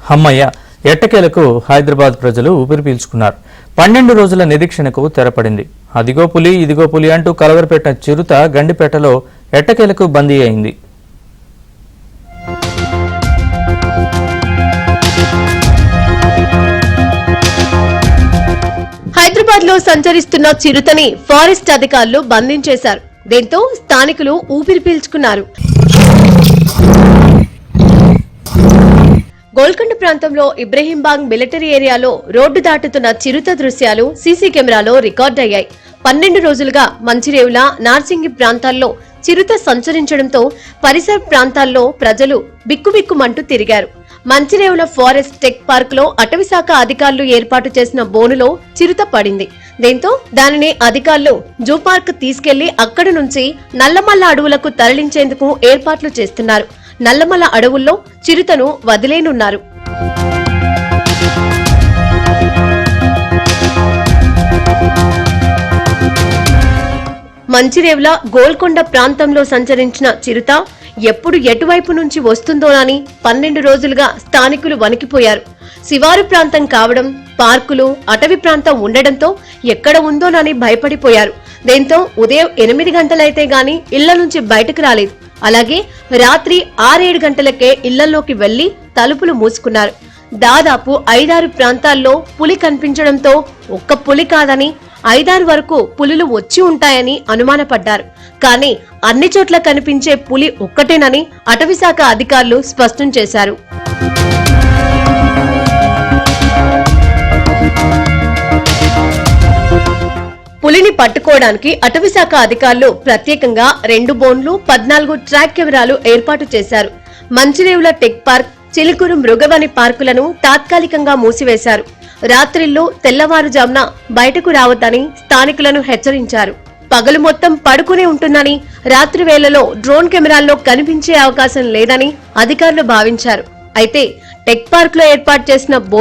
హమ్మయ్య ఎట్టకేలకు హైదరాబాద్ ప్రజలు ఊపిరి పీల్చుకున్నారు. 12 రోజుల నిరీక్షణకు తెరపడింది. అదిగో పులి ఇదిగో పులి అంటూ కలవరపెట్టిన చిరుత గండిపేటలో ఎట్టకేలకు బందీ అయింది. హైదరాబాద్ లో సంచరిస్తున్న చిరుతని ఫారెస్ట్ అధికారులు బంధించేశారు. దీంతో స్థానికులు ఊపిరి పీల్చుకున్నారు. గోల్కొండ ప్రాంతంలో ఇబ్రహీంబాగ్ మిలిటరీ ఏరియాలో రోడ్డు దాటుతున్న చిరుత దృశ్యాలు సీసీ కెమెరాలో రికార్డయ్యాయి. 12 రోజులుగా మంచిరేవుల, నార్సింగి ప్రాంతాల్లో చిరుత సంచరించడంతో పరిసర ప్రాంతాల్లో ప్రజలు బిక్కుబిక్కుమంటూ తిరిగారు. మంచిరేవుల ఫారెస్ట్ టెక్ పార్క్ లో అటవీశాఖ అధికారులు ఏర్పాటు చేసిన బోనులో చిరుత పడింది. దీంతో దానిని అధికారులు జూ పార్క్ తీసుకెళ్లి అక్కడి నుంచి నల్లమల్ల అడవులకు తరలించేందుకు ఏర్పాట్లు చేస్తున్నారు. నల్లమల్ల అడవుల్లో చిరుతను వదిలేనున్నారు. మంచిరేవుల, గోల్కొండ ప్రాంతంలో సంచరించిన చిరుత ఎప్పుడు ఎటువైపు నుంచి వస్తుందోనని 12 రోజులుగా స్థానికులు వణికిపోయారు. శివారు ప్రాంతం కావడం, పార్కులు, అటవీ ప్రాంతం ఉండడంతో ఎక్కడ ఉందోనని భయపడిపోయారు. దీంతో ఉదయం 8 గంటలైతే గాని ఇళ్ల నుంచి బయటకు రాలేదు. అలాగే రాత్రి 6-7 గంటలకే ఇళ్లలోకి వెళ్లి తలుపులు మూసుకున్నారు. దాదాపు 5-6 ప్రాంతాల్లో పులి కనిపించడంతో ఒక్క పులి కాదని 5-6 వరకు పులులు వచ్చి ఉంటాయని అనుమానపడ్డారు. కానీ అన్ని చోట్ల కనిపించే పులి ఒక్కటేనని అటవీశాఖ అధికారులు స్పష్టం చేశారు. పులిని పట్టుకోవడానికి అటవీశాఖ అధికారులు ప్రత్యేకంగా 2 బోన్లు, 14 ట్రాక్ కెమెరాలు ఏర్పాటు చేశారు. మంచిరేవుల టెక్ పార్క్, చిలుకూరు మృగవని పార్కులను తాత్కాలికంగా మూసివేశారు. రాత్రిళ్లు, తెల్లవారుజామున బయటకు రావద్దని స్థానికులను హెచ్చరించారు. పగలు మొత్తం పడుకునే ఉంటుందని, రాత్రి వేళలో డ్రోన్ కెమెరాల్లో కనిపించే అవకాశం లేదని అధికారులు భావించారు. అయితే టెక్ పార్క్ లో ఏర్పాటు చేసిన